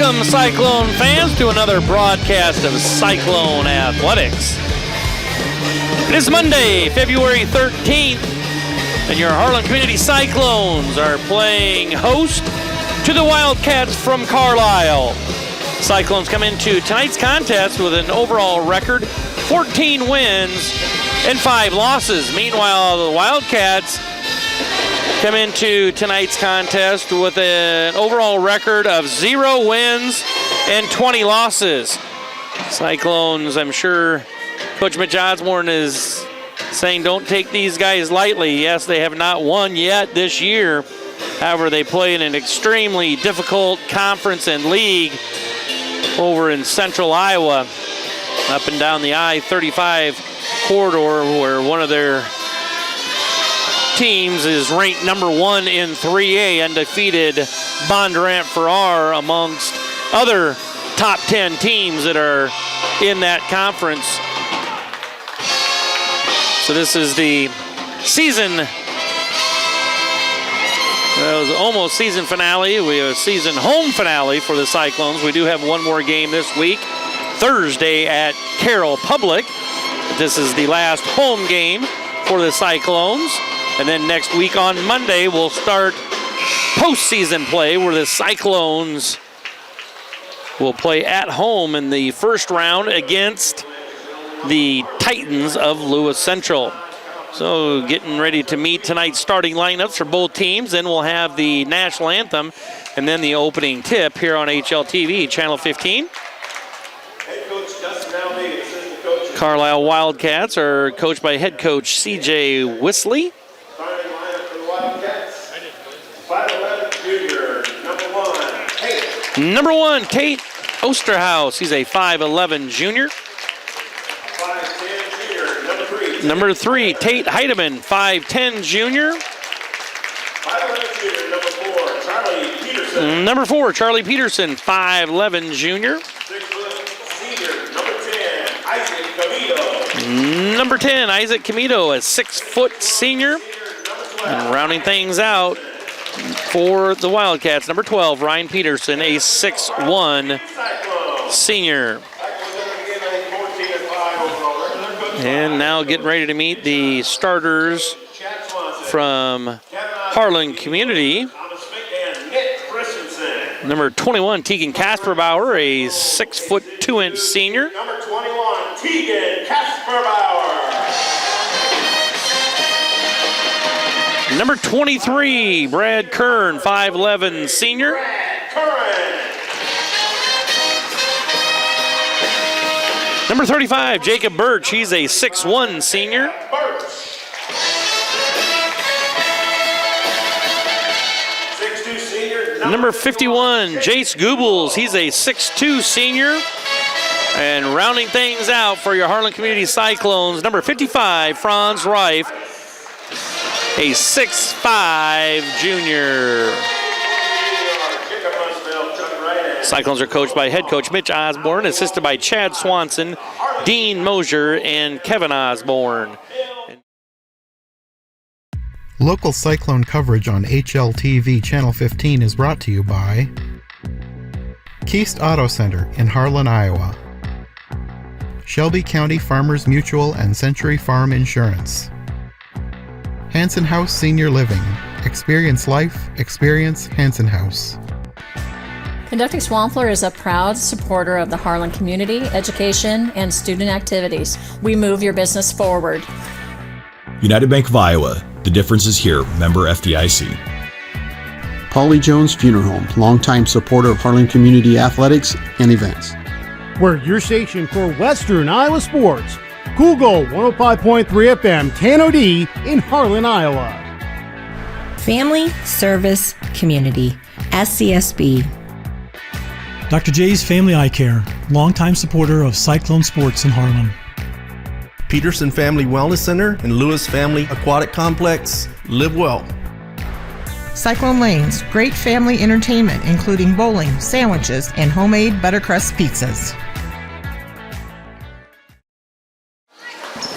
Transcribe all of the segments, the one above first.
Welcome, Cyclone fans, to another broadcast of Cyclone Athletics. It is Monday, February 13th, and your Harlan Community Cyclones are playing host to the Wildcats from Carlisle. Cyclones come into tonight's contest with an overall record, 14 wins and 5 losses. Meanwhile, the Wildcats come into tonight's contest with an overall record of 0 wins and 20 losses. Cyclones, I'm sure Coach Mitch Osborne is saying don't take these guys lightly. Yes, they have not won yet this year. However, they play in an extremely difficult conference and league over in central Iowa, up and down the I-35 corridor, where one of their teams is ranked number 1 in 3A, undefeated Bondurant Farrar amongst other top 10 teams that are in that conference. So this is the season, well, it was almost season finale. We have a season home finale for the Cyclones. We do have one more game this week, Thursday at Carroll Public. This is the last home game for the Cyclones. And then next week on Monday, we'll start postseason play where the Cyclones will play at home in the first round against the Titans of Lewis Central. So getting ready to meet tonight's starting lineups for both teams. Then we'll have the national anthem and then the opening tip here on HLTV, Channel 15. Carlisle Wildcats are coached by head coach C.J. Wisley. Number 1, Tate Osterhaus. He's a 5'11 junior. 5'10 junior. Number 3, Tate Heidemann, 5'10 junior. 5'11 junior. Number 4, Charlie Peterson. Number 4, Charlie Peterson, 5'11 junior. 6 foot senior. Number 10, Isaac Camito. Number 10, Isaac Camito, a 6-foot senior. And rounding things out for the Wildcats, number 12, Ryan Peterson, a 6'1 senior. And now getting ready to meet the starters from Harlan Community. Number 21, Tegan Kasperbauer, a 6'2" senior. Number 21, Tegan Kasperbauer. Number 23, Brad Kern, 5'11 senior. Brad Curran. Number 35, Jacob Birch, he's a 6'1 senior. Birch. 6'2 senior. Number 51, Jace Goebbels, he's a 6'2 senior. And rounding things out for your Harlan Community Cyclones, number 55, Franz Reif, a 6'5 junior. Cyclones are coached by head coach Mitch Osborne, assisted by Chad Swanson, Dean Mosier, and Kevin Osborne. Local Cyclone coverage on HLTV Channel 15 is brought to you by Keast Auto Center in Harlan, Iowa, Shelby County Farmers Mutual and Century Farm Insurance, Hanson House Senior Living. Experience life, experience Hanson House. Conducting Swampler is a proud supporter of the Harlan community, education, and student activities. We move your business forward. United Bank of Iowa. The difference is here. Member FDIC. Polly Jones Funeral Home, longtime supporter of Harlan Community Athletics and events. We're your station for Western Iowa sports. Google 105.3 FM Tano D in Harlan, Iowa. Family Service Community, SCSB. Dr. J's Family Eye Care, longtime supporter of Cyclone Sports in Harlan. Peterson Family Wellness Center and Lewis Family Aquatic Complex. Live well. Cyclone Lanes, great family entertainment including bowling, sandwiches, and homemade buttercrust pizzas.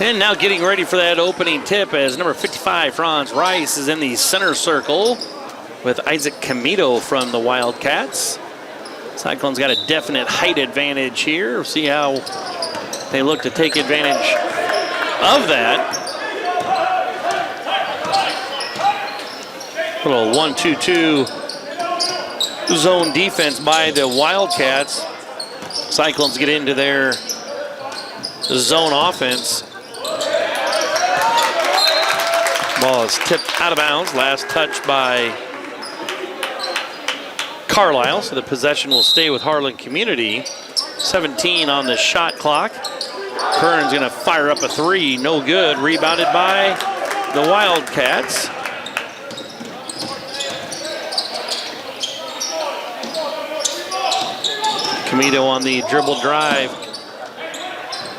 And now getting ready for that opening tip as number 55, Franz Rice, is in the center circle with Isaac Camito from the Wildcats. Cyclone's got a definite height advantage here. We'll see how they look to take advantage of that. Little 1-2-2 zone defense by the Wildcats. Cyclones get into their zone offense. Ball is tipped out of bounds. Last touch by Carlisle, so the possession will stay with Harlan Community. 17 on the shot clock. Kern's gonna fire up a three, no good. Rebounded by the Wildcats. Camito on the dribble drive.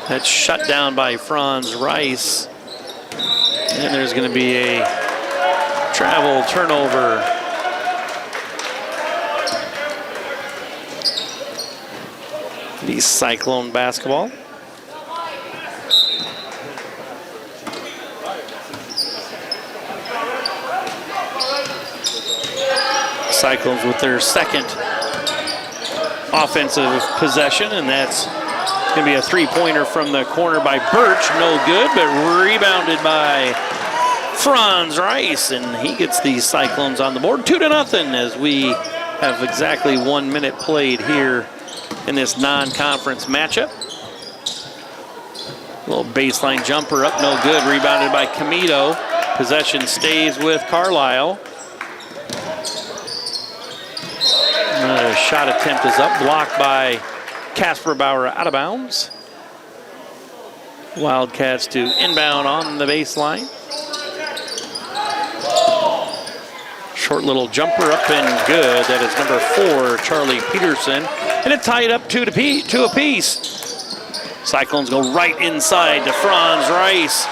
That's shut down by Franz Rice. And there's going to be a travel turnover. The Cyclone basketball. Cyclones with their second offensive possession, and that's going to be a three-pointer from the corner by Birch. No good, but rebounded by Franz Rice, and he gets the Cyclones on the board. 2-0 as we have exactly 1 minute played here in this non-conference matchup. Little baseline jumper up, no good. Rebounded by Camito. Possession stays with Carlisle. Another shot attempt is up, blocked by Casper Bauer out of bounds. Wildcats to inbound on the baseline. Short little jumper up and good. That is number 4, Charlie Peterson. And it tied up 2 apiece. Cyclones go right inside to Franz Rice.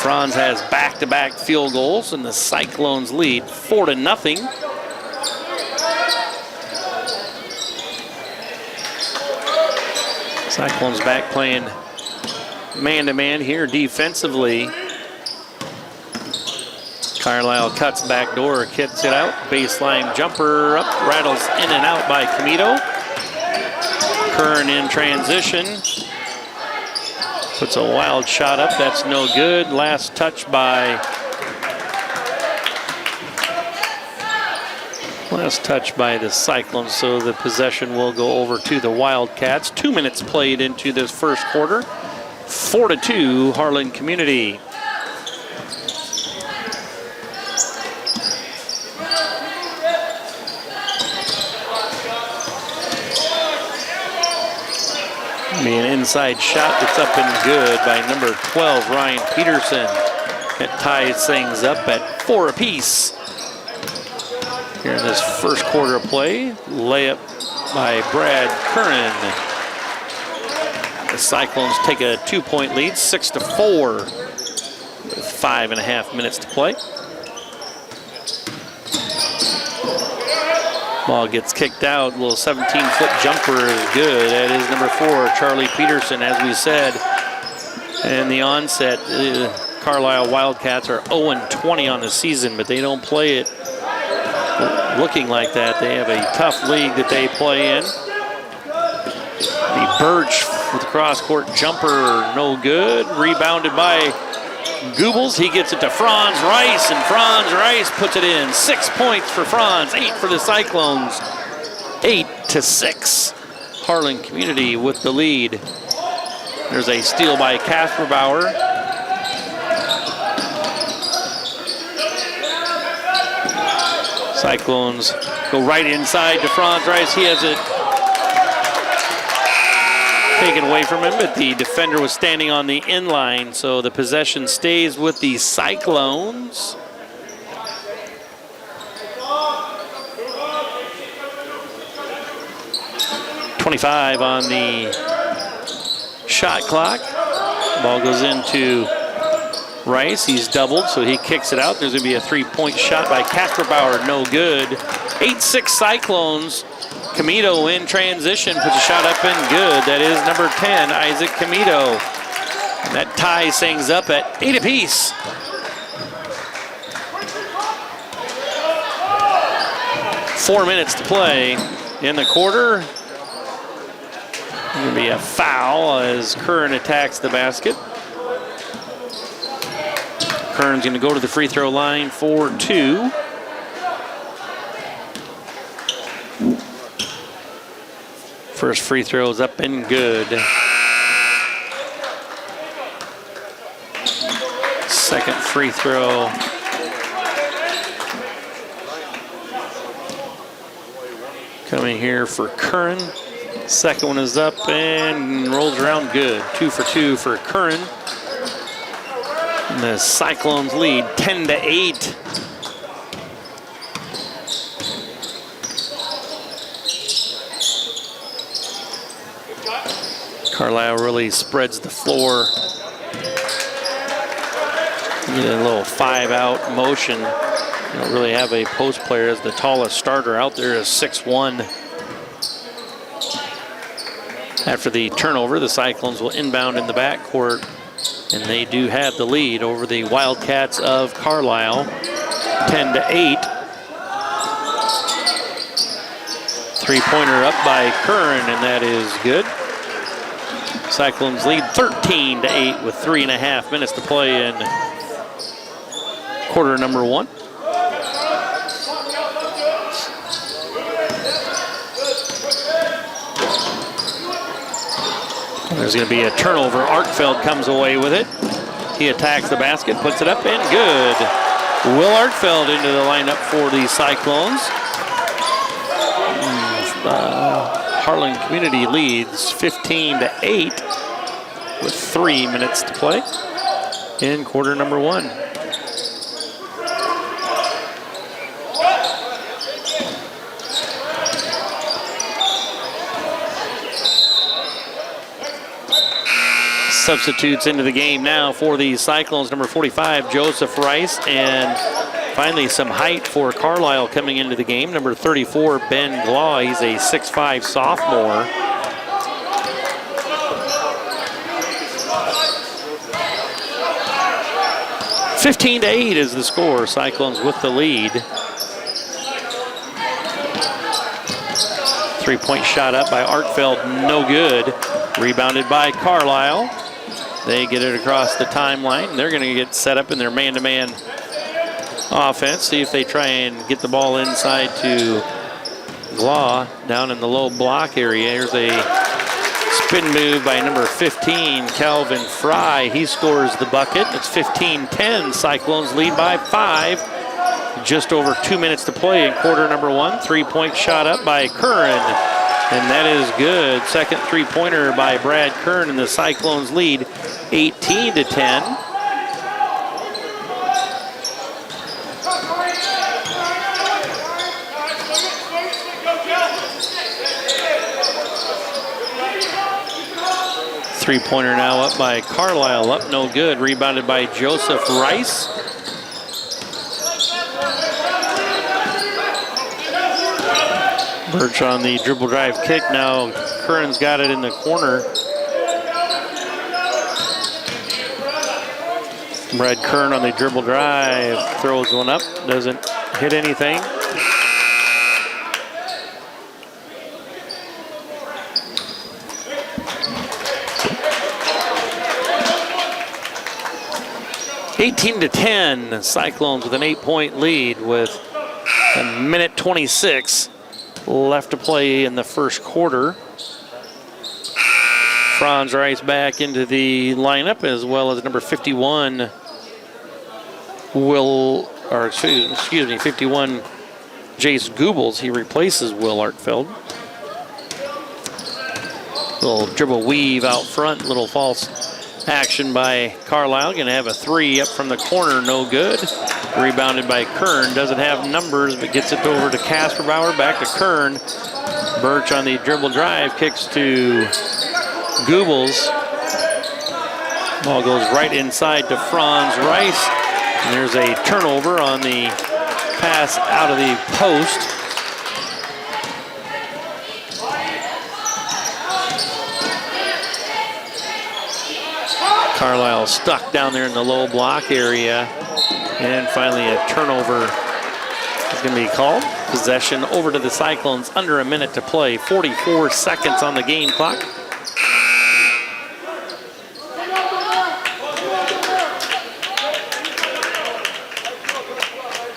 Franz has back-to-back field goals, and the Cyclones lead 4-0. Cyclones back playing man-to-man here defensively. Carlisle cuts back door, kicks it out. Baseline jumper up, rattles in and out by Camito. Kern in transition. Puts a wild shot up, that's no good. Last touch by the Cyclones, so the possession will go over to the Wildcats. 2 minutes played into this first quarter. 4-2 Harlan Community. Be an inside shot that's up and good by number 12, Ryan Peterson. It ties things up at 4 apiece. Here in this first quarter of play, layup by Brad Curran. The Cyclones take a 2-point lead, 6-4, with 5.5 minutes to play. Ball gets kicked out, a little 17-foot jumper is good. That is number 4, Charlie Peterson. As we said in the onset, Carlisle Wildcats are 0-20 on the season, but they don't play it looking like that. They have a tough league that they play in. The Birch with the cross-court jumper, no good. Rebounded by Goebbels. He gets it to Franz Rice, and Franz Rice puts it in. 6 points for Franz, 8 for the Cyclones. 8-6. Harlan Community with the lead. There's a steal by Casper Bauer. Cyclones go right inside to Franz Rice. He has it taken away from him, but the defender was standing on the inline, so the possession stays with the Cyclones. .25 on the shot clock. Ball goes into Rice. He's doubled, so he kicks it out. There's going to be a 3-point shot by Casper Bauer, no good. 8-6 Cyclones. Camito in transition, puts a shot up and good. That is number 10, Isaac Camito. And that ties things up at 8 apiece. 4 minutes to play in the quarter. Going to be a foul as Kern attacks the basket. Kern's going to go to the free throw line for 2. First free throw is up and good. Second free throw. Coming here for Kern. Second one is up and rolls around good. 2 for 2 for Kern. And the Cyclones lead 10-8. Carlisle really spreads the floor. Get a little 5-out motion. You don't really have a post player as the tallest starter out there is 6'1". After the turnover, the Cyclones will inbound in the backcourt, and they do have the lead over the Wildcats of Carlisle, 10-8. Three-pointer up by Kern, and that is good. Cyclones lead 13-8 with 3.5 minutes to play in quarter number 1. There's going to be a turnover. Artfeld comes away with it. He attacks the basket, puts it up, and good. Will Artfeld into the lineup for the Cyclones. Harlan Community leads 15-8 with 3 minutes to play in quarter number 1. Substitutes into the game now for the Cyclones. Number 45, Joseph Rice, and finally some height for Carlisle coming into the game. Number 34, Ben Glaw. He's a 6'5" sophomore. (15-8) is the score. Cyclones with the lead. 3-point shot up by Artfeld, no good. Rebounded by Carlisle. They get it across the timeline. They're going to get set up in their man-to-man offense. See if they try and get the ball inside to Glaw down in the low block area. Here's a spin move by number 15, Calvin Fry. He scores the bucket. It's 15-10. Cyclones lead by 5. Just over 2 minutes to play in quarter number 1. 3-point shot up by Curran. And that is good. Second three-pointer by Brad Kern, and the Cyclones lead 18-10. Three-pointer now up by Carlisle, up no good. Rebounded by Joseph Rice. Birch on the dribble drive kick. Now Curran's got it in the corner. Brad Kern on the dribble drive, throws one up, doesn't hit anything. (18-10). Cyclones with an 8-point lead with a minute 26 left to play in the first quarter. Franz Rice back into the lineup, as well as number 51, 51, Jace Goebbels. He replaces Will Artfeld. Little dribble weave out front, little false action by Carlisle. Going to have a three up from the corner, no good. Rebounded by Kern, doesn't have numbers, but gets it over to Kasperbauer, back to Kern. Birch on the dribble drive, kicks to Goebbels. Ball goes right inside to Franz Rice. And there's a turnover on the pass out of the post. Carlisle stuck down there in the low block area. And finally a turnover is going to be called. Possession over to the Cyclones, under a minute to play. 44 seconds on the game clock.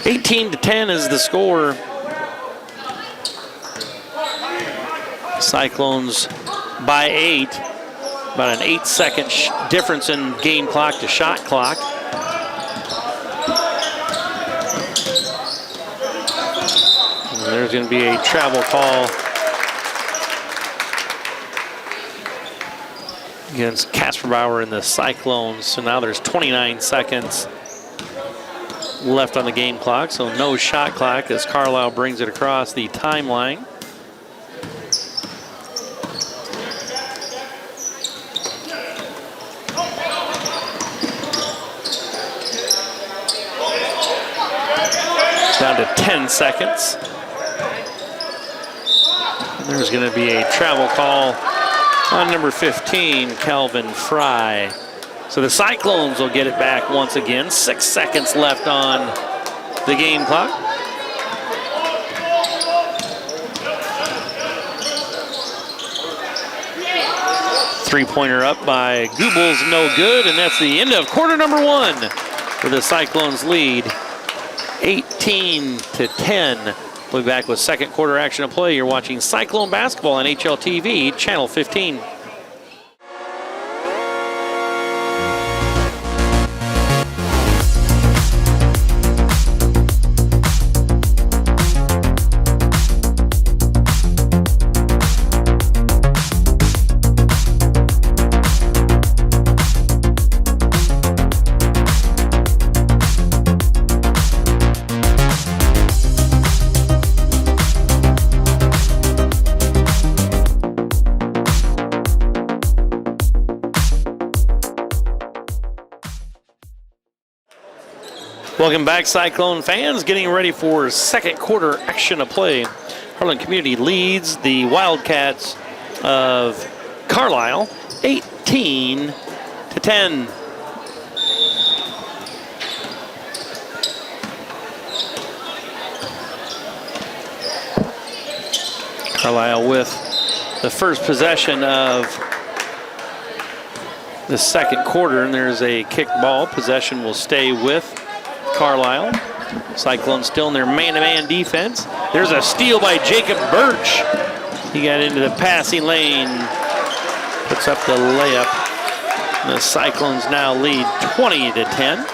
(18-10) is the score. Cyclones by 8. About an 8-second difference in game clock to shot clock. And there's going to be a travel call against Kasperbauer and the Cyclones. So now there's 29 seconds left on the game clock. So no shot clock as Carlisle brings it across the timeline. Down to 10 seconds. And there's going to be a travel call on number 15, Calvin Fry. So the Cyclones will get it back once again. 6 seconds left on the game clock. Three-pointer up by Goebbels, no good, and that's the end of quarter number 1 for the Cyclones lead. 18-10. We'll be back with second quarter action of play. You're watching Cyclone basketball on HLTV, channel 15. Welcome back, Cyclone fans. Getting ready for second quarter action of play. Harlan Community leads the Wildcats of Carlisle 18-10. Carlisle with the first possession of the second quarter, and there's a kick ball. Possession will stay with Carlisle. Cyclones still in their man-to-man defense. There's a steal by Jacob Birch. He got into the passing lane, puts up the layup. The Cyclones now lead 20-10.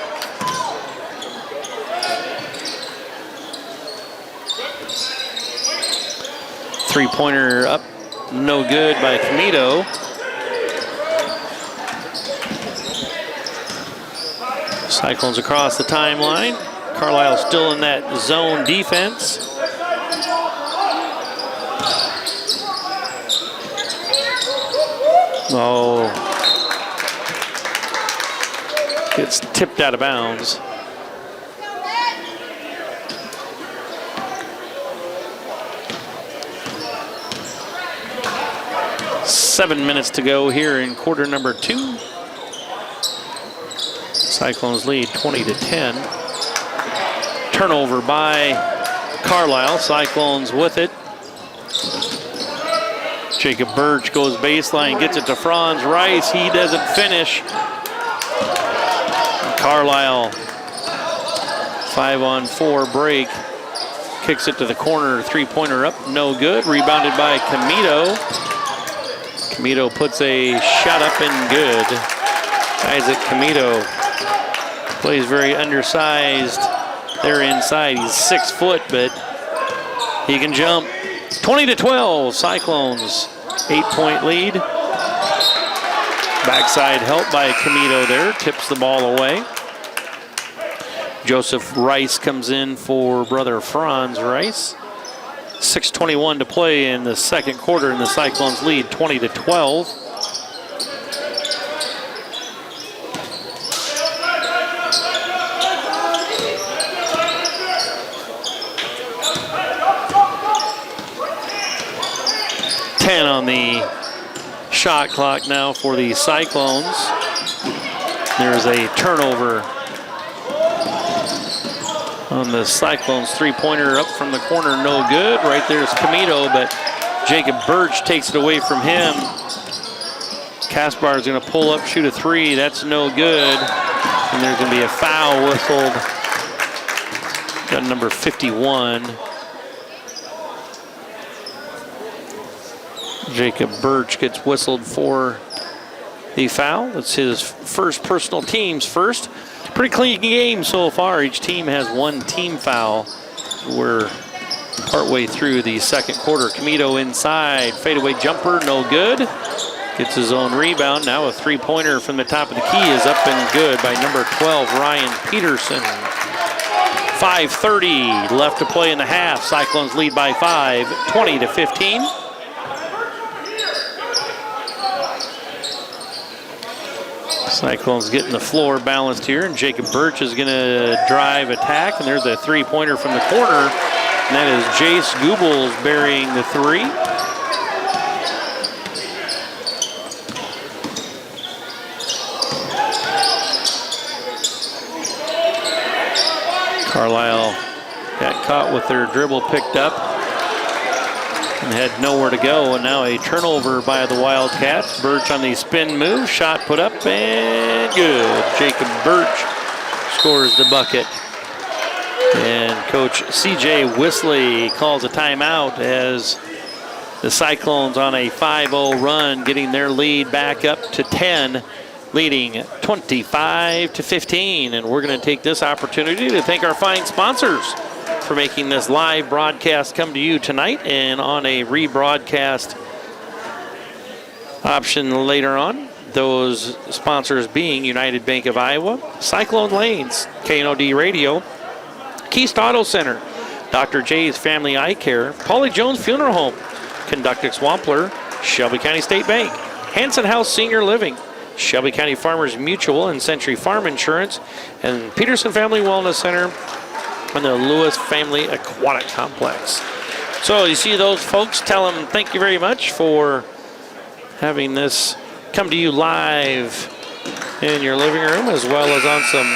Three-pointer up, no good by Camito. Cyclones across the timeline. Carlisle still in that zone defense. Oh. Gets tipped out of bounds. Seven minutes to go here in quarter number 2. Cyclones lead 20-10. Turnover by Carlisle. Cyclones with it. Jacob Birch goes baseline, gets it to Franz Rice. He doesn't finish. Carlisle, 5-on-4 break. Kicks it to the corner, three-pointer up, no good. Rebounded by Camito. Camito puts a shot up and good. Isaac Camito plays very undersized. They're inside. He's 6 foot, but he can jump. 20-12, Cyclones, 8-point lead. Backside help by Camito there, tips the ball away. Joseph Rice comes in for brother Franz Rice. 6:21 to play in the second quarter, and the Cyclones lead 20-12. On the shot clock now for the Cyclones. There's a turnover on the Cyclones. Three-pointer up from the corner, no good. Right there's Camito, but Jacob Birch takes it away from him. Kaspar is going to pull up, shoot a three. That's no good. And there's going to be a foul whistled. Got number 51. Jacob Birch gets whistled for the foul. It's his first personal, team's first. Pretty clean game so far. Each team has one team foul. We're partway through the second quarter. Camito inside, fadeaway jumper, no good. Gets his own rebound. Now a three-pointer from the top of the key is up and good by number 12, Ryan Peterson. 5:30 left to play in the half. Cyclones lead by 5, 20-15. Cyclones getting the floor balanced here, and Jacob Birch is going to drive, attack, and there's a three-pointer from the corner, and that is Jace Goebbels burying the three. Carlisle got caught with their dribble picked up and had nowhere to go, and now a turnover by the Wildcats. Birch on the spin move, shot put up and good. Jacob Birch scores the bucket. And Coach C.J. Whisley calls a timeout as the Cyclones on a 5-0 run, getting their lead back up to 10, leading 25-15. And we're going to take this opportunity to thank our fine sponsors for making this live broadcast come to you tonight, and on a rebroadcast option later on. Those sponsors being United Bank of Iowa, Cyclone Lanes, KNOD Radio, Keast Auto Center, Dr. J's Family Eye Care, Paulie Jones Funeral Home, Conductix Wampler, Shelby County State Bank, Hanson House Senior Living, Shelby County Farmers Mutual and Century Farm Insurance, and Peterson Family Wellness Center, and the Lewis Family Aquatic Complex. So you see those folks, tell them thank you very much for having this come to you live in your living room, as well as on some,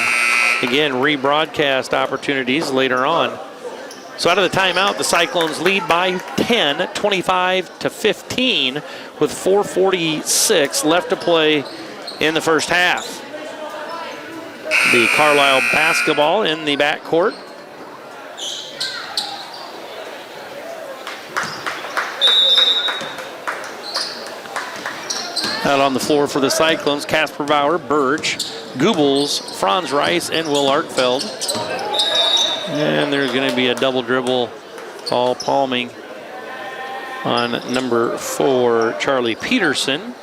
again, rebroadcast opportunities later on. So out of the timeout, the Cyclones lead by 10, 25-15, with 4:46 left to play in the first half. The Carlisle basketball in the backcourt. Out on the floor for the Cyclones, Casper Bauer, Birch, Goebbels, Franz Rice, and Will Arkfeld. And there's going to be a double dribble, all palming on number 4, Charlie Peterson.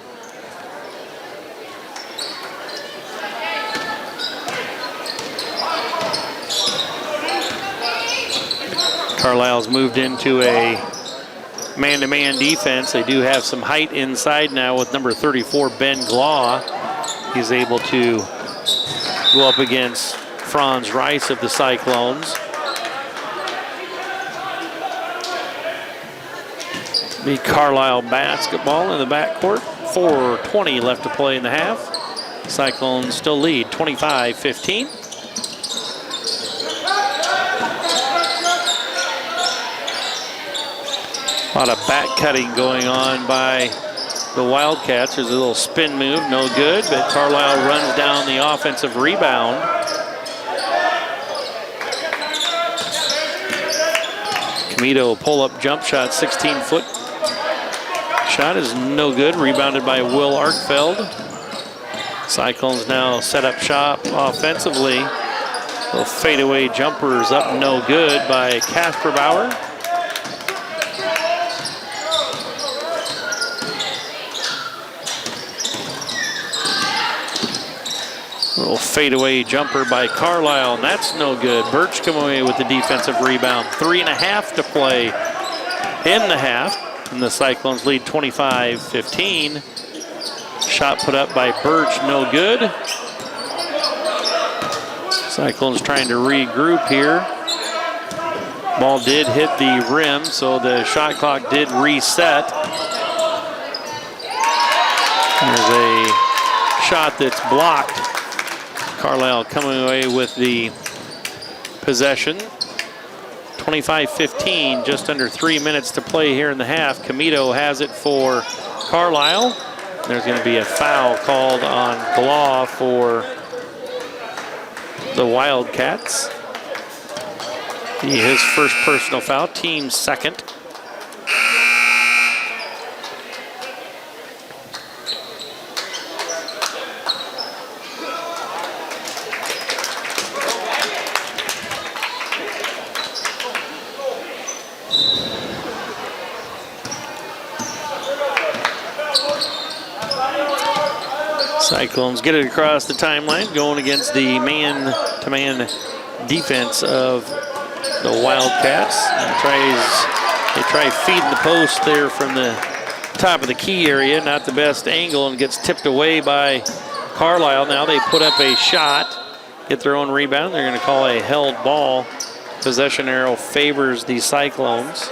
Carlisle's moved into a man-to-man defense. They do have some height inside now with number 34, Ben Glaw. He's able to go up against Franz Rice of the Cyclones. The Carlisle basketball in the backcourt. 4:20 left to play in the half. Cyclones still lead 25-15. A lot of back cutting going on by the Wildcats. There's a little spin move, no good, but Carlisle runs down the offensive rebound. Camito pull-up jump shot, 16-foot shot is no good, rebounded by Will Arkfeld. Cyclones now set up shop offensively. Little fadeaway jumpers up, no good by Casper Bauer. Little fadeaway jumper by Carlisle, and that's no good. Birch come away with the defensive rebound. 3.5 to play in the half, and the Cyclones lead 25-15. Shot put up by Birch, no good. Cyclones trying to regroup here. Ball did hit the rim, so the shot clock did reset. There's a shot that's blocked. Carlisle coming away with the possession. 25-15, just under 3 minutes to play here in the half. Camito has it for Carlisle. There's going to be a foul called on Glaw for the Wildcats. His first personal foul, team second. Cyclones get it across the timeline, going against the man-to-man defense of the Wildcats. They try feeding the post there from the top of the key area, not the best angle, and gets tipped away by Carlisle. Now they put up a shot, get their own rebound. They're going to call a held ball. Possession arrow favors the Cyclones.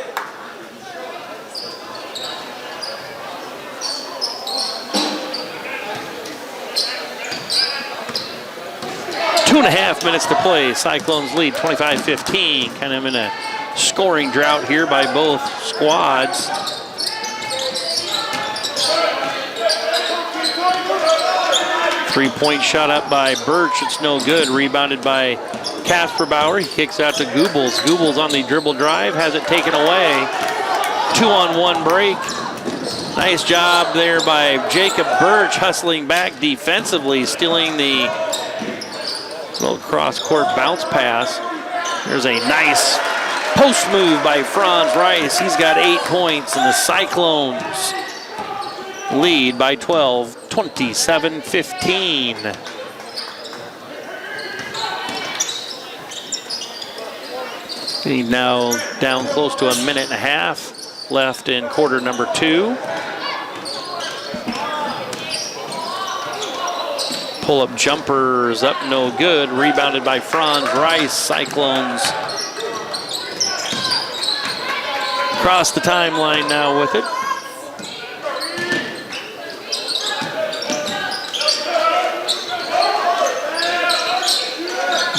Two and a half minutes to play. Cyclones lead 25-15. Kind of in a scoring drought here by both squads. Three-point shot up by Birch. It's no good. Rebounded by Casper Bauer. He kicks out to Goebbels. Goebbels on the dribble drive. Has it taken away. 2-on-1 break. Nice job there by Jacob Birch, hustling back defensively, stealing the little cross-court bounce pass. There's a nice post move by Franz Rice. He's got 8 points, and the Cyclones lead by 12, 27-15. Lead now down close to a minute and a half left in quarter number 2. Pull-up jumpers up, no good. Rebounded by Franz Rice. Cyclones across the timeline now with it.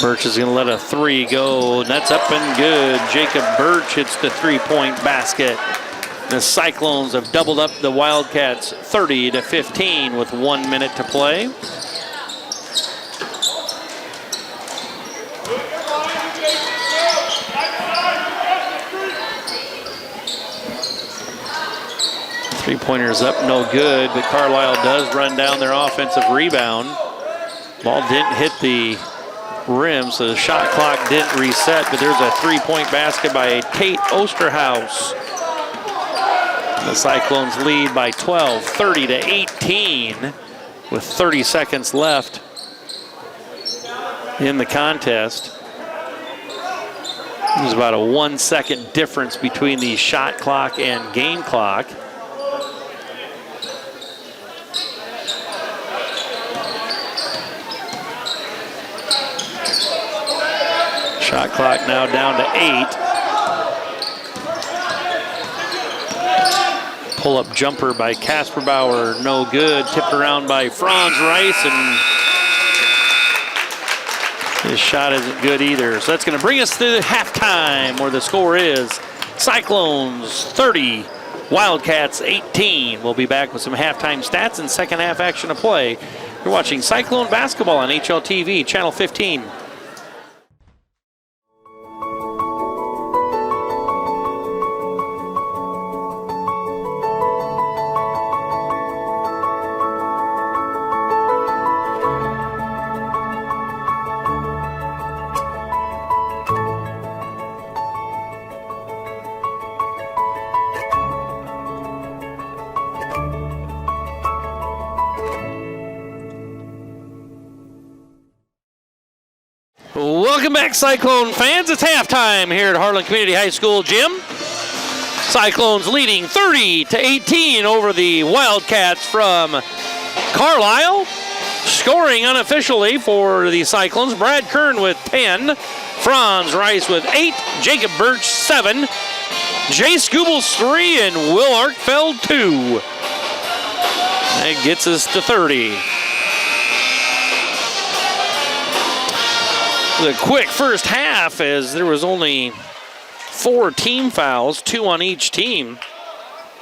Birch is going to let a 3 go, and that's up and good. Jacob Birch hits the 3-point basket. The Cyclones have doubled up the Wildcats 30-15 with 1 minute to play. Three-pointers up, no good, but Carlisle does run down their offensive rebound. Ball didn't hit the rim, so the shot clock didn't reset, but there's a 3-point basket by Tate Osterhaus. The Cyclones lead by 12, 30-18, with 30 seconds left in the contest. There's about a 1 second difference between the shot clock and game clock. Shot clock now down to 8. Pull-up jumper by Casper Bauer, no good. Tipped around by Franz Rice, and his shot isn't good either. So that's going to bring us to halftime, where the score is Cyclones 30, Wildcats 18. We'll be back with some halftime stats and second half action to play. You're watching Cyclone basketball on HLTV, Channel 15. Welcome back, Cyclone fans. It's halftime here at Harlan Community High School gym. Cyclones leading 30-18 over the Wildcats from Carlisle. Scoring unofficially for the Cyclones, Brad Kern with 10, Franz Rice with 8, Jacob Birch 7, Jace Goebbels 3, and Will Arkfeld 2. That gets us to 30. The quick first half, as there was only 4 team fouls, 2 on each team.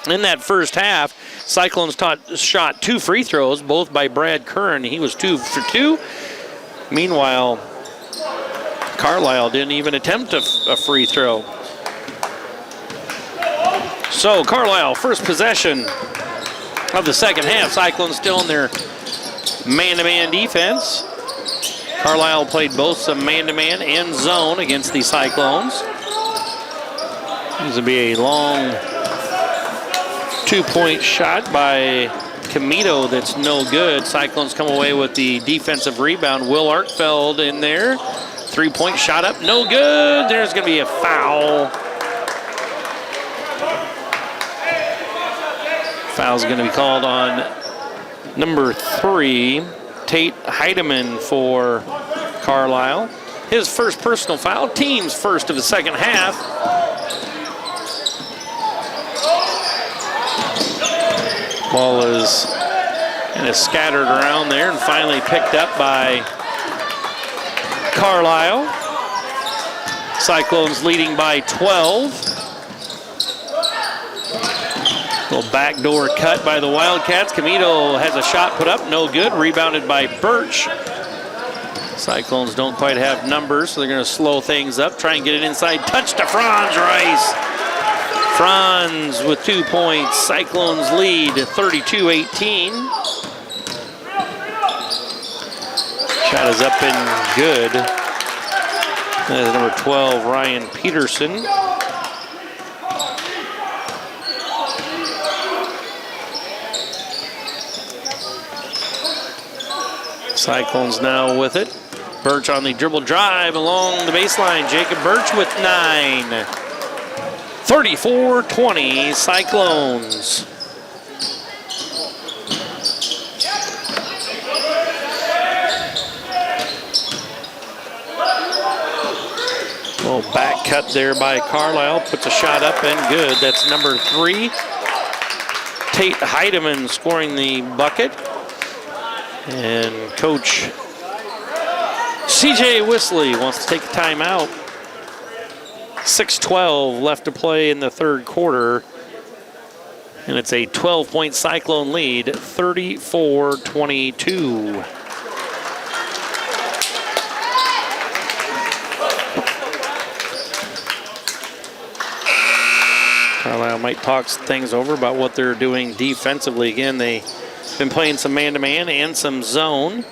In that first half, Cyclones shot 2 free throws, both by Brad Curran. He was 2 for 2. Meanwhile, Carlisle didn't even attempt a free throw. So Carlisle, first possession of the second half. Cyclones still in their man-to-man defense. Carlisle played both some man-to-man and zone against the Cyclones. This will be a long 2-point shot by Camito that's no good. Cyclones come away with the defensive rebound. Will Arkfeld in there. 3-point shot up, no good. There's going to be a foul. Foul's going to be called on number 3, Tate Heidemann for Carlisle. His first personal foul, team's first of the second half. Ball is kind of scattered around there and finally picked up by Carlisle. Cyclones leading by 12. Little backdoor cut by the Wildcats. Camito has a shot put up, no good. Rebounded by Birch. Cyclones don't quite have numbers, so they're going to slow things up. Try and get it inside. Touch to Franz Rice. Franz with 2 points. Cyclones lead 32-18. Shot is up and good. That is number 12, Ryan Peterson. Cyclones now with it. Birch on the dribble drive along the baseline. Jacob Birch with 9. 34-20 Cyclones. Little back cut there by Carlisle. Puts a shot up and good. That's number 3. Tate Heidemann scoring the bucket. And Coach CJ Whistler wants to take a timeout. 6:12 left to play in the third quarter. And it's a 12-point Cyclone lead, 34-22. Carlisle might talk things over about what they're doing defensively. Again, they've been playing some man-to-man and some zone.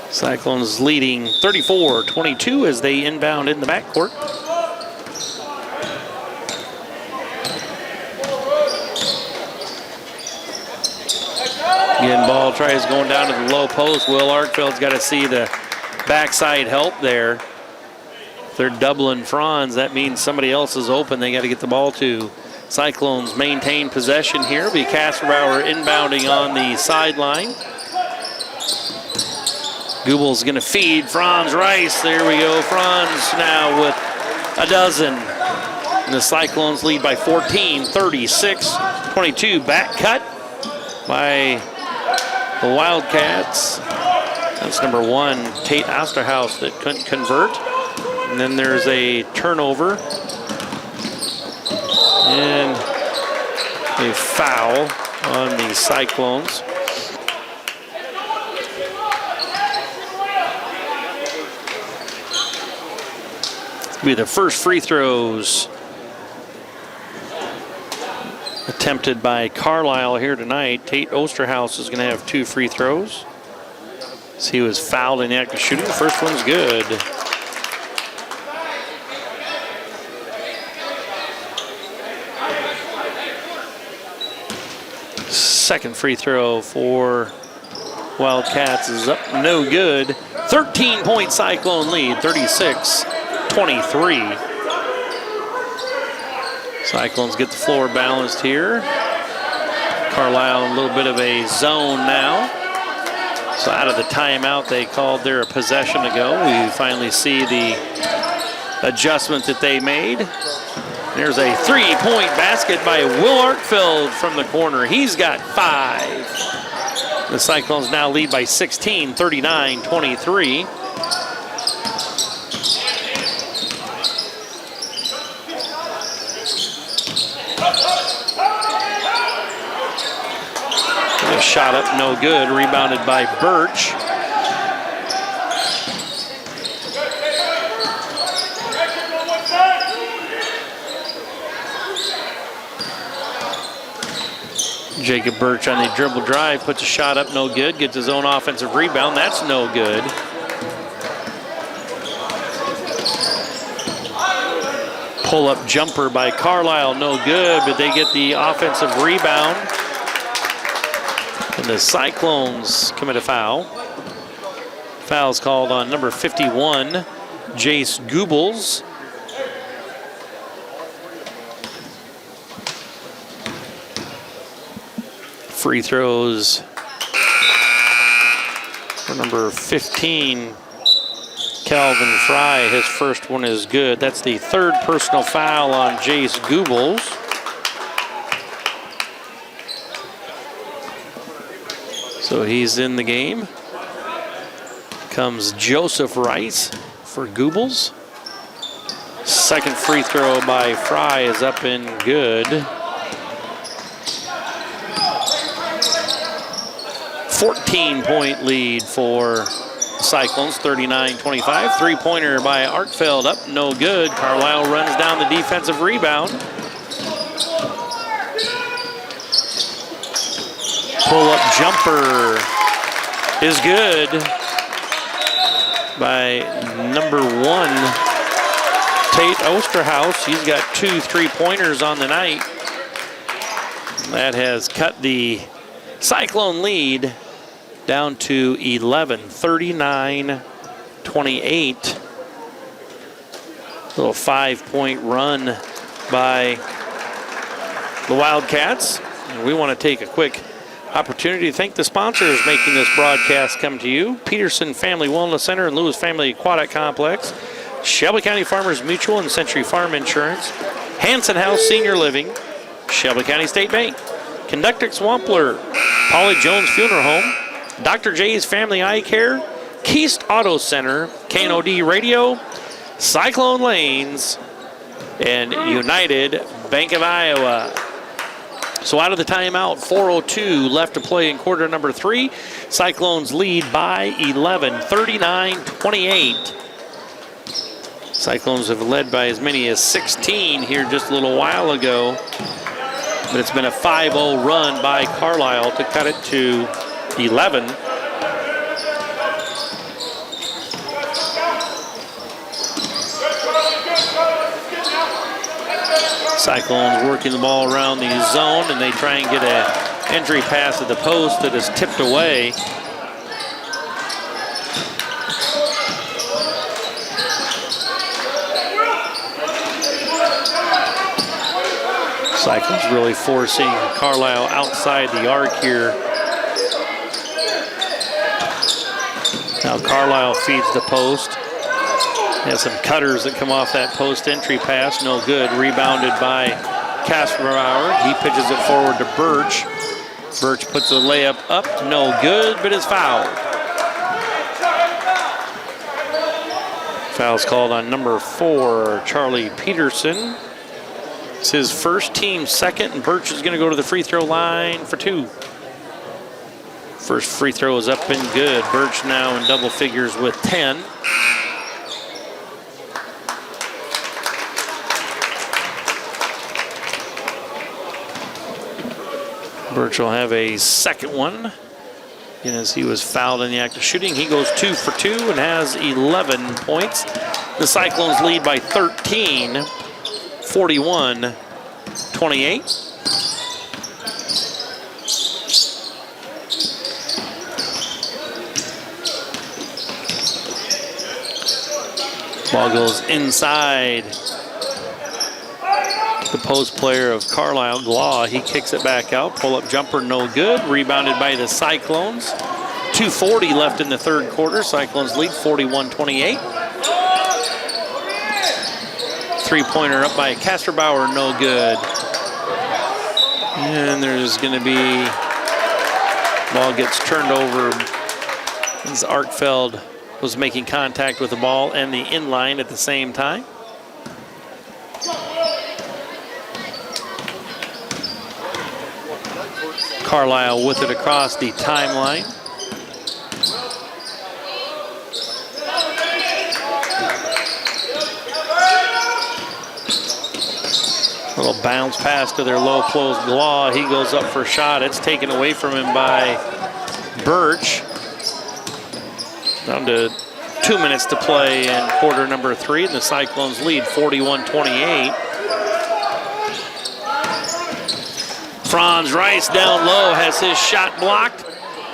Cyclones leading 34-22 as they inbound in the backcourt. Again, ball tries going down to the low post. Will Arkfeld's got to see the backside help there. If they're doubling Franz, that means somebody else is open. They got to get the ball to. Cyclones maintain possession here. Be Kasperbauer inbounding on the sideline. Gooble's going to feed Franz Rice. There we go. Franz now with a dozen. And the Cyclones lead by 14, 36-22. Back cut by the Wildcats. That's number 1, Tate Osterhaus, that couldn't convert. And then there's a turnover. And a foul on the Cyclones. Be the first free throws attempted by Carlisle here tonight. Tate Osterhaus is going to have 2 free throws. So he was fouled in the act of shooting. The first one's good. Second free throw for Wildcats is up, no good. 13-point Cyclone lead, 36-23. Cyclones get the floor balanced here. Carlisle a little bit of a zone now. So out of the timeout they called there a possession ago. We finally see the adjustment that they made. There's a 3-point basket by Will Arkfeld from the corner. He's got 5. The Cyclones now lead by 16, 39-23. A shot up, no good. Rebounded by Birch. Jacob Birch on the dribble drive, puts a shot up, no good. Gets his own offensive rebound, that's no good. Pull-up jumper by Carlisle, no good, but they get the offensive rebound. And the Cyclones commit a foul. Foul's called on number 51, Jace Goebbels. Free throws for number 15, Calvin Fry. His first one is good. That's the third personal foul on Jace Goebbels. So he's in the game. Comes Joseph Rice for Goebbels. Second free throw by Fry is up and good. 14-point lead for Cyclones, 39-25. Three-pointer by Arkfeld up, no good. Carlisle runs down the defensive rebound. Pull-up jumper is good by number 1, Tate Osterhaus. He's got 2 3-pointers on the night. That has cut the Cyclone lead down to 11, 39-28. Little 5-point run by the Wildcats. We want to take a quick opportunity to thank the sponsors making this broadcast come to you. Peterson Family Wellness Center and Lewis Family Aquatic Complex. Shelby County Farmers Mutual and Century Farm Insurance. Hanson House Senior Living. Shelby County State Bank. Conductix Wampler. Polly Jones Funeral Home. Dr. J's Family Eye Care. Keast Auto Center. KNOD Radio. Cyclone Lanes. And United Bank of Iowa. So out of the timeout, 4:02 left to play in quarter number 3. Cyclones lead by 11, 39-28. Cyclones have led by as many as 16 here just a little while ago. But it's been a 5-0 run by Carlisle to cut it to 11. Cyclones working the ball around the zone, and they try and get an entry pass at the post that is tipped away. Cyclones really forcing Carlisle outside the arc here. Now Carlisle feeds the post. Has some cutters that come off that post entry pass, no good. Rebounded by Kasperbauer. He pitches it forward to Birch. Birch puts a layup up, no good, but is fouled. Foul's called on number 4, Charlie Peterson. It's his first, team second, and Birch is going to go to the free throw line for 2. First free throw is up and good. Birch now in double figures with 10. Birch will have a second one. And as he was fouled in the act of shooting, he goes 2 for 2 and has 11 points. The Cyclones lead by 13, 41-28. Ball goes inside the post player of Carlisle, Glaw. He kicks it back out. Pull-up jumper, no good. Rebounded by the Cyclones. 2:40 left in the third quarter. Cyclones lead 41-28. Three-pointer up by Kasperbauer, no good. And there's going to be Ball gets turned over as Arkfeld was making contact with the ball and the inline at the same time. Carlisle with it across the timeline. Little bounce pass to their low post Glaw. He goes up for a shot. It's taken away from him by Birch. Down to 2 minutes to play in quarter number 3, and the Cyclones lead 41-28. Franz Rice down low has his shot blocked,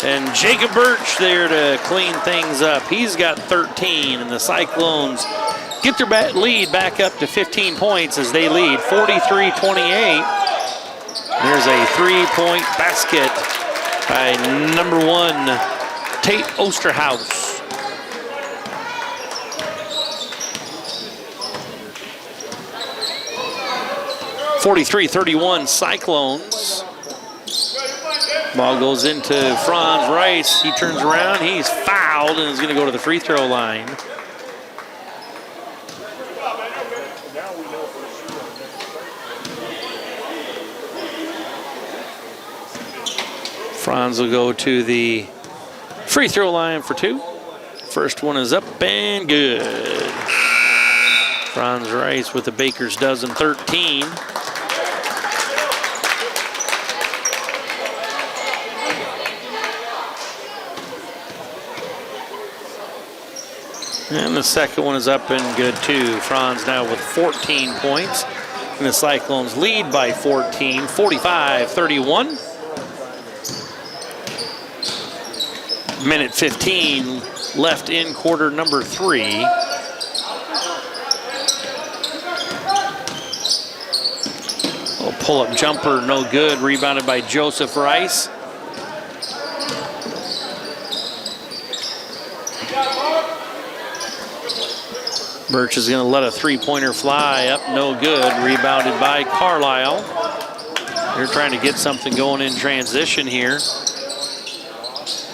and Jacob Birch there to clean things up. He's got 13, and the Cyclones get their lead back up to 15 points as they lead 43-28. There's a three-point basket by number 1, Tate Osterhaus. 43-31 Cyclones. Ball goes into Franz Rice. He turns around, he's fouled, and is going to go to the free throw line. Franz will go to the free throw line for 2. First one is up and good. Franz Rice with the Baker's dozen, 13. And the second one is up and good too. Franz now with 14 points. And the Cyclones lead by 14, 45-31. Minute 15 left in quarter number 3. Little pull-up jumper, no good. Rebounded by Joseph Rice. Birch is going to let a three-pointer fly up, no good. Rebounded by Carlisle. They're trying to get something going in transition here.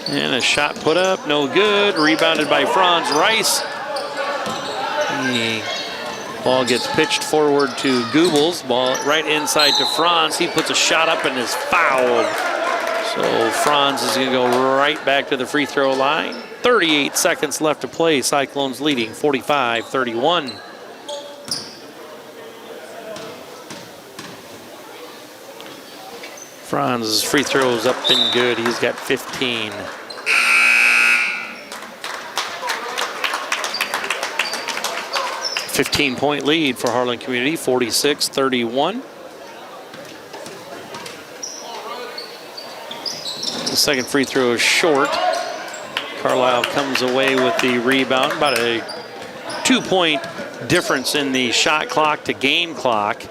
And a shot put up, no good. Rebounded by Franz Rice. The ball gets pitched forward to Goebbels. Ball right inside to Franz. He puts a shot up and is fouled. So Franz is going to go right back to the free throw line. 38 seconds left to play. Cyclones leading 45-31. Franz's free throw is up and good. He's got 15. $15-point lead for Harlan Community, 46-31. The second free throw is short. Carlisle comes away with the rebound. About a 2-point difference in the shot clock to game clock.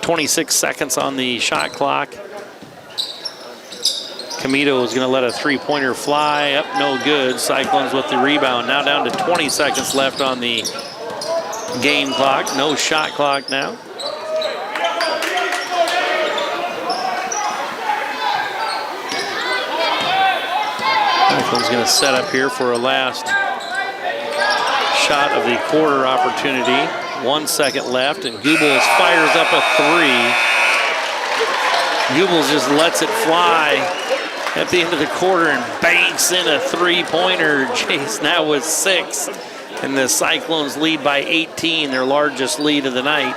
26 seconds on the shot clock. Camito is going to let a three-pointer fly up, no good. Cyclones with the rebound. Now down to 20 seconds left on the game clock. No shot clock now. Cyclones going to set up here for a last shot of the quarter opportunity. 1 second left, and Goebbels fires up a 3. Goebbels just lets it fly at the end of the quarter and banks in a three-pointer. Jace now with 6, and the Cyclones lead by 18, their largest lead of the night,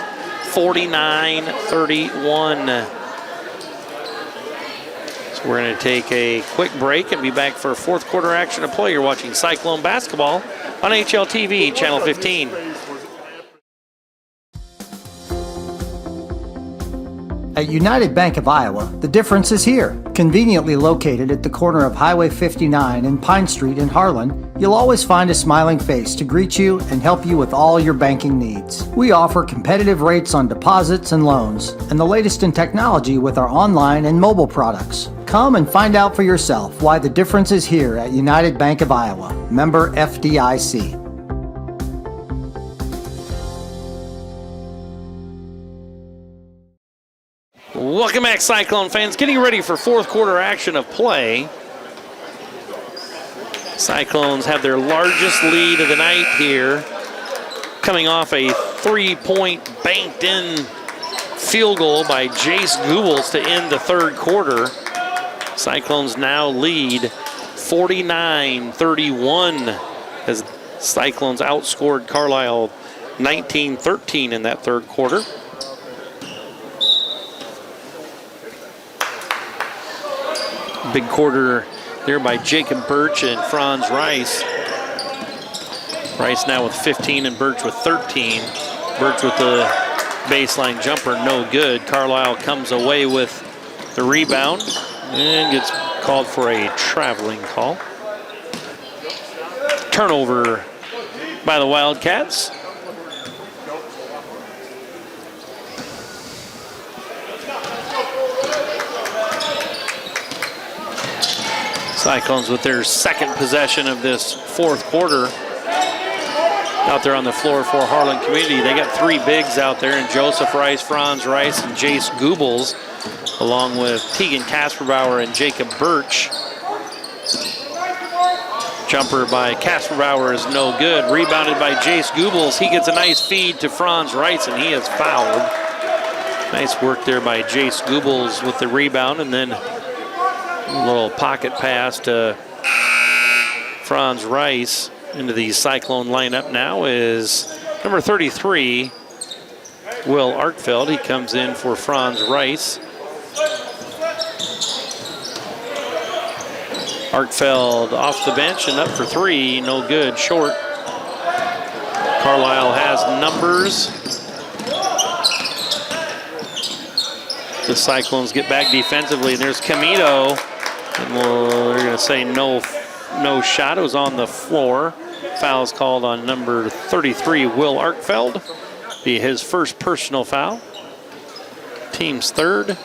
49-31. So we're going to take a quick break and be back for fourth quarter action to play. You're watching Cyclone basketball on HLTV, Channel 15. At United Bank of Iowa, the difference is here. Conveniently located at the corner of Highway 59 and Pine Street in Harlan, you'll always find a smiling face to greet you and help you with all your banking needs. We offer competitive rates on deposits and loans, and the latest in technology with our online and mobile products. Come and find out for yourself why the difference is here at United Bank of Iowa. Member FDIC. Welcome back, Cyclone fans. Getting ready for fourth quarter action of play. Cyclones have their largest lead of the night here, coming off a 3-point banked-in field goal by Jace Goebbels to end the third quarter. Cyclones now lead 49-31 as Cyclones outscored Carlisle 19-13 in that third quarter. Big quarter there by Jacob Birch and Franz Rice. Rice now with 15 and Birch with 13. Birch with the baseline jumper, no good. Carlisle comes away with the rebound and gets called for a traveling call. Turnover by the Wildcats. Cyclones with their second possession of this fourth quarter out there on the floor for Harlan Community. They got three bigs out there, and Joseph Rice, Franz Rice, and Jace Goebbels, along with Tegan Kasperbauer and Jacob Birch. Jumper by Kasperbauer is no good. Rebounded by Jace Goebbels. He gets a nice feed to Franz Rice, and he is fouled. Nice work there by Jace Goebbels with the rebound, and then a little pocket pass to Franz Rice. Into the Cyclone lineup now is number 33, Will Arkfeld. He comes in for Franz Rice. Arkfeld off the bench and up for three, no good, short. Carlisle has numbers. The Cyclones get back defensively, and there's Camito. And they're going to say no shot. It was on the floor. Foul's called on number 33, Will Arkfeld. Be his first personal foul. Team's third.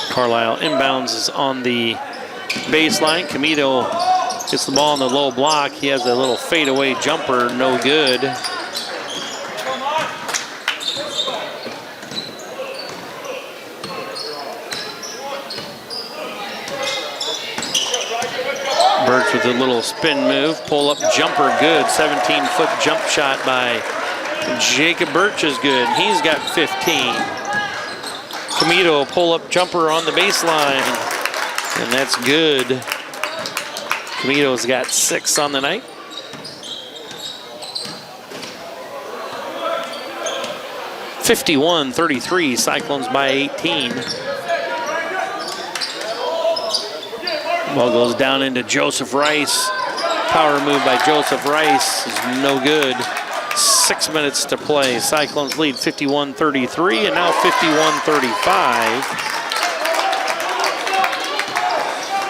Carlisle inbounds is on the baseline. Camito gets the ball on the low block. He has a little fadeaway jumper, no good. Birch with a little spin move, pull-up jumper, good. 17-foot jump shot by Jacob Birch is good. He's got 15. Camito, pull-up jumper on the baseline, and that's good. Camito's got 6 on the night. (51-33), Cyclones by 18. Ball goes down into Joseph Rice. Power move by Joseph Rice is no good. 6 minutes to play. Cyclones lead 51-33 and now 51-35.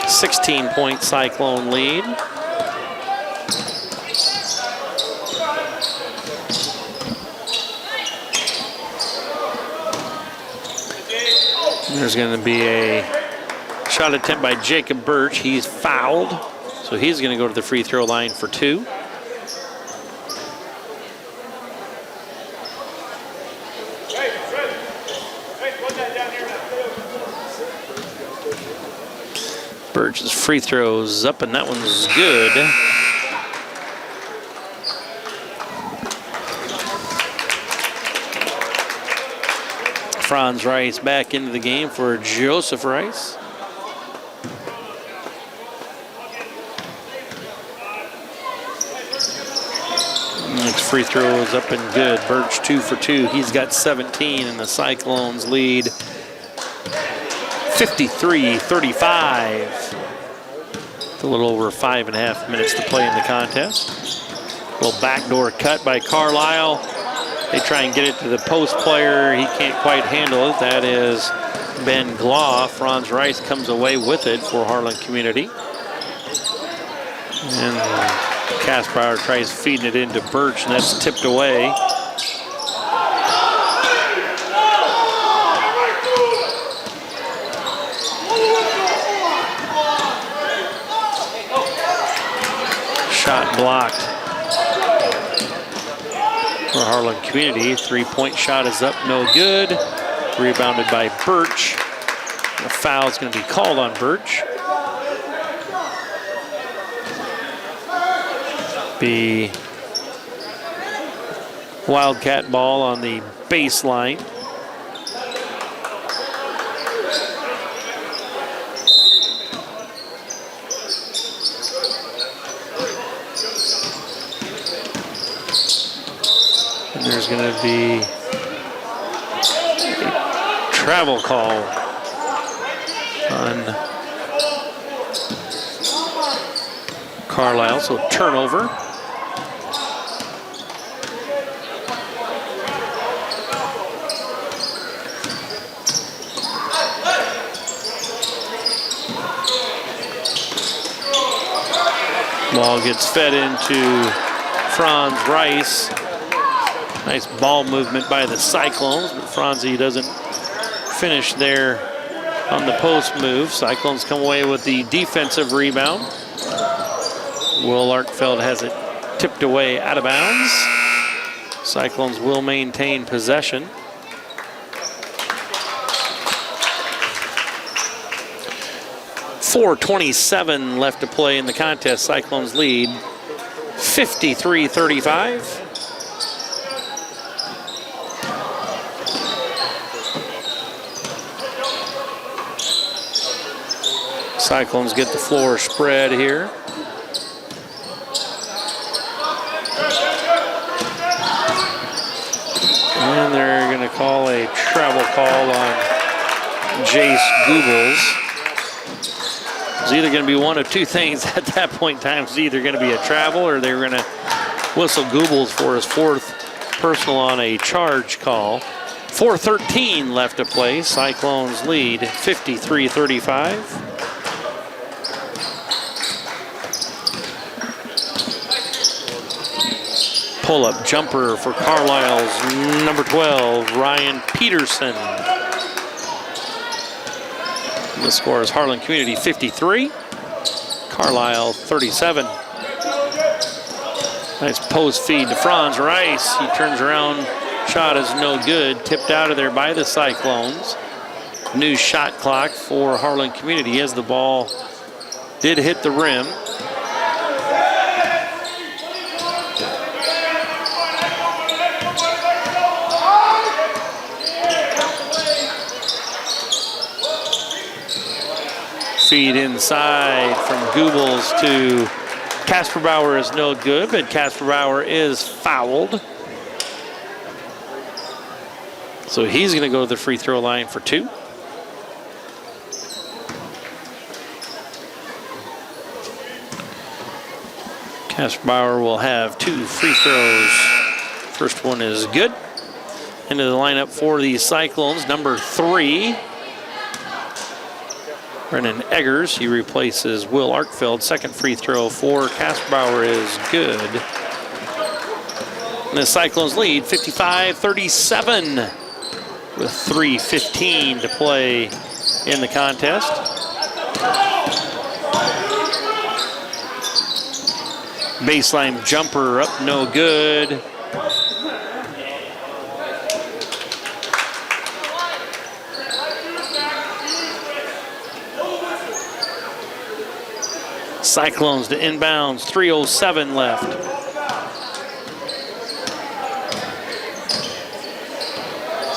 16-point Cyclone lead. There's going to be a shot attempt by Jacob Birch. He's fouled, so he's going to go to the free throw line for 2. Birch's free throw's up, and that one's good. Franz Rice back into the game for Joseph Rice. Next free throw is up and good. Birch 2 for 2. He's got 17, and the Cyclones lead 53-35. A little over 5.5 minutes to play in the contest. A little backdoor cut by Carlisle. They try and get it to the post player. He can't quite handle it. That is Ben Glaw. Franz Rice comes away with it for Harlan Community. And Kasperbauer tries feeding it into Birch, and that's tipped away. Shot blocked. for Harlan Community. 3-point shot is up, no good. Rebounded by Birch. The foul is going to be called on Birch. Be Wildcat ball on the baseline. And there's going to be a travel call on Carlisle, so turnover. Ball gets fed into Franz Rice. Nice ball movement by the Cyclones, but Franzi doesn't finish there on the post move. Cyclones come away with the defensive rebound. Will Arkfeld has it tipped away out of bounds. Cyclones will maintain possession. .4:27 left to play in the contest. Cyclones lead 53-35. Cyclones get the floor spread here. And they're going to call a travel call on Jace Goebbels. It's either going to be one of two things at that point in time. It's either going to be a travel or they're going to whistle Goebbels for his fourth personal on a charge call. 4:13 left to play. Cyclones lead 53-35. Pull-up jumper for Carlisle's number 12, Ryan Peterson. The score is Harlan Community 53, Carlisle 37. Nice post feed to Franz Rice. He turns around, shot is no good. Tipped out of there by the Cyclones. New shot clock for Harlan Community as the ball did hit the rim. Feed inside from Goebbels to Casper Bauer is no good, but Casper Bauer is fouled. So he's going to go to the free throw line for two. Casper Bauer will have two free throws. First one is good. Into the lineup for the Cyclones, number 3. Brennan Eggers, he replaces Will Arkfeld. Second free throw for Casper Bauer is good. And the Cyclones lead 55-37 with 3:15 to play in the contest. Baseline jumper up, no good. Cyclones to inbounds, 3:07 left.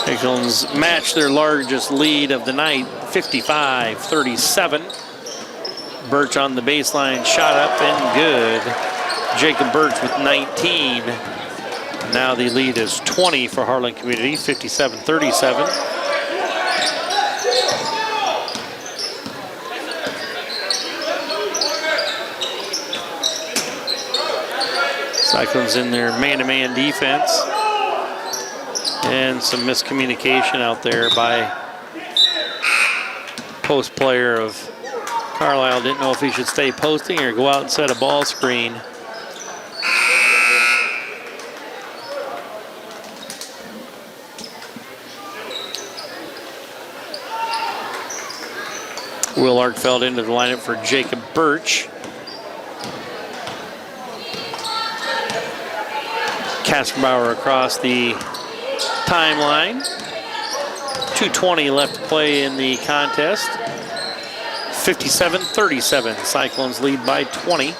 Cyclones match their largest lead of the night, 55-37. Birch on the baseline, shot up and good. Jacob Birch with 19. Now the lead is 20 for Harlan Community, 57-37. Cyclones in their man-to-man defense. And some miscommunication out there by post player of Carlisle. Didn't know if he should stay posting or go out and set a ball screen. Will Arkfeld into the lineup for Jacob Birch. Kasperbauer across the timeline. 2:20 left to play in the contest. 57-37. Cyclones lead by 20.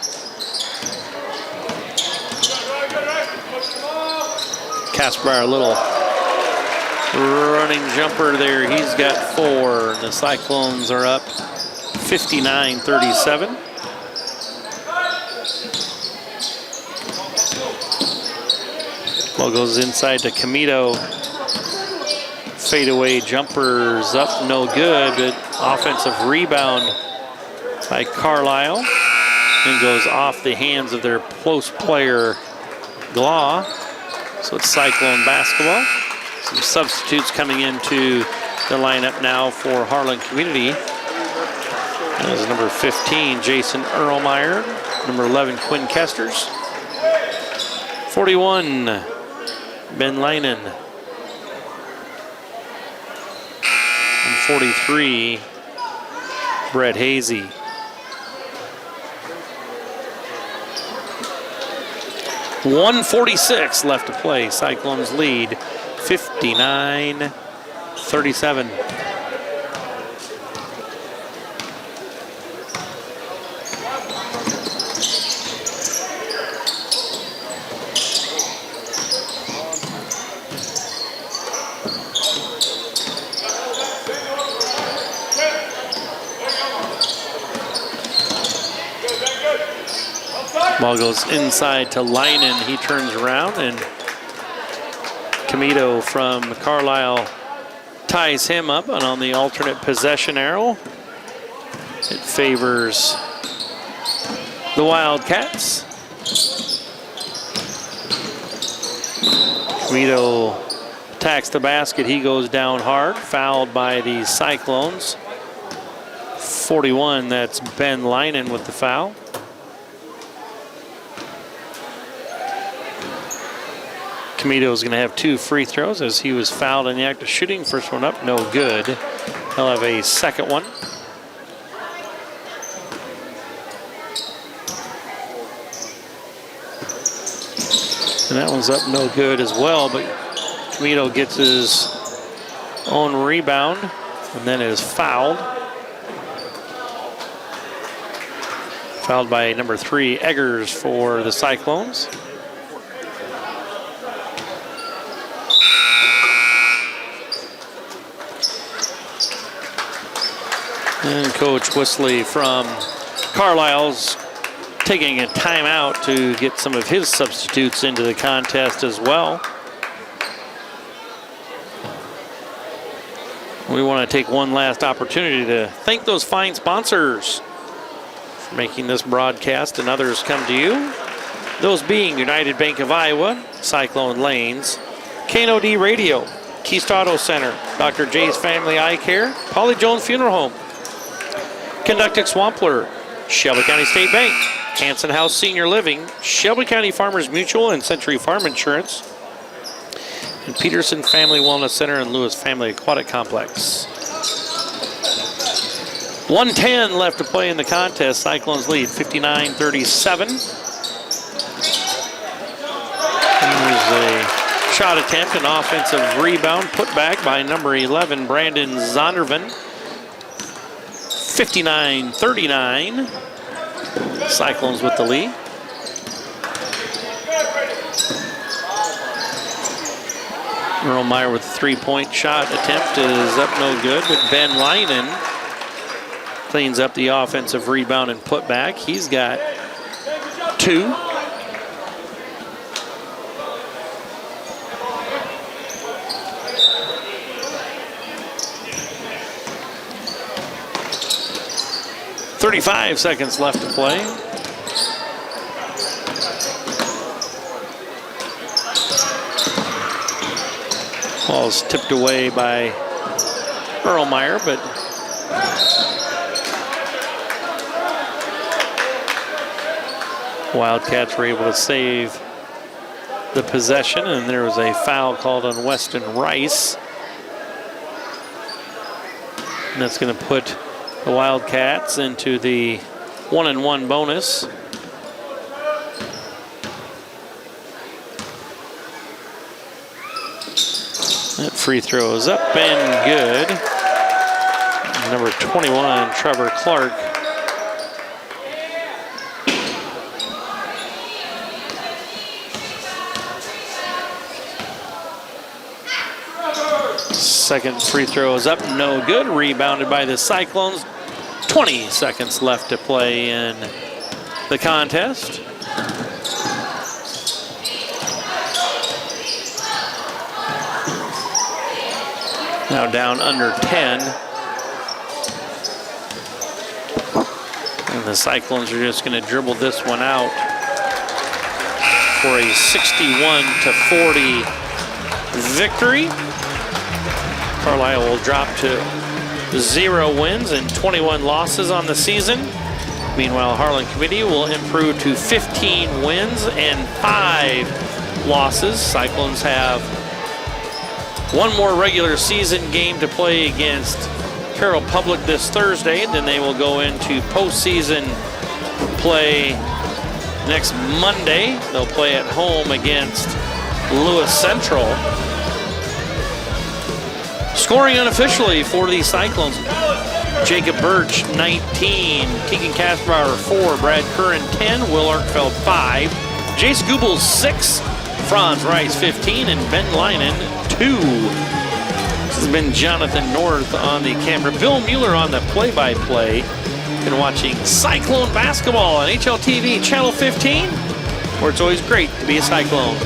Kasperbauer, a little running jumper there. He's got 4. The Cyclones are up 59-37. Ball goes inside to Camito. Fadeaway jumpers up, no good, but offensive rebound by Carlisle. And goes off the hands of their post player, Glaw. So it's Cyclone basketball. Some substitutes coming into the lineup now for Harlan Community. There's number 15, Jason Erlmeyer. Number 11, Quinn Kesters. 41, Ben Leinen. And 43, Brett Hazy. .146 left to play. Cyclones lead 59-37. Ball goes inside to Leinen. He turns around, and Camito from Carlisle ties him up, and on the alternate possession arrow, it favors the Wildcats. Camito attacks the basket. He goes down hard, fouled by the Cyclones. 41, that's Ben Leinen with the foul. Camito is going to have 2 free throws as he was fouled in the act of shooting. First one up, no good. He'll have a second one. And that one's up no good as well, but Camito gets his own rebound and then is fouled. Fouled by number 3, Eggers for the Cyclones. And Coach Whistler from Carlisle's taking a timeout to get some of his substitutes into the contest as well. We want to take one last opportunity to thank those fine sponsors for making this broadcast and others come to you. Those being United Bank of Iowa, Cyclone Lanes, KNOD Radio, Keist Auto Center, Dr. J's Family Eye Care, Polly Jones Funeral Home, Conductic Swampler, Shelby County State Bank, Hanson House Senior Living, Shelby County Farmers Mutual and Century Farm Insurance, and Peterson Family Wellness Center and Lewis Family Aquatic Complex. 1:10 left to play in the contest. Cyclones lead 59-37. There's a shot attempt, an offensive rebound, put back by number 11, Brandon Zondervan. 59-39. Cyclones with the lead. Erlmeyer with a 3-point shot attempt is up no good, but Ben Leinen cleans up the offensive rebound and put back. He's got 2. .35 seconds left to play. Ball's tipped away by Erlmeyer, but Wildcats were able to save the possession, and there was a foul called on Weston Rice. And that's going to put the Wildcats into the 1-and-1 bonus. That free throw is up and good. Number 21, Trevor Clark. Second free throw is up, no good. Rebounded by the Cyclones. 20 seconds left to play in the contest. Now down under 10. And the Cyclones are just going to dribble this one out for a 61-40 victory. Carlisle will drop to 0 wins and 21 losses on the season. Meanwhile, Harlan Community will improve to 15 wins and 5 losses. Cyclones have one more regular season game to play against Carroll Public this Thursday. Then they will go into postseason play next Monday. They'll play at home against Lewis Central. Scoring unofficially for the Cyclones: Jacob Birch, 19. Keegan Kasperbauer, 4. Brad Curran, 10. Will Arkfeld, 5. Jace Goobel, 6. Franz Rice, 15. And Ben Leinen, 2. This has been Jonathan North on the camera. Bill Mueller on the play-by-play. Been watching Cyclone basketball on HLTV Channel 15, where it's always great to be a Cyclone.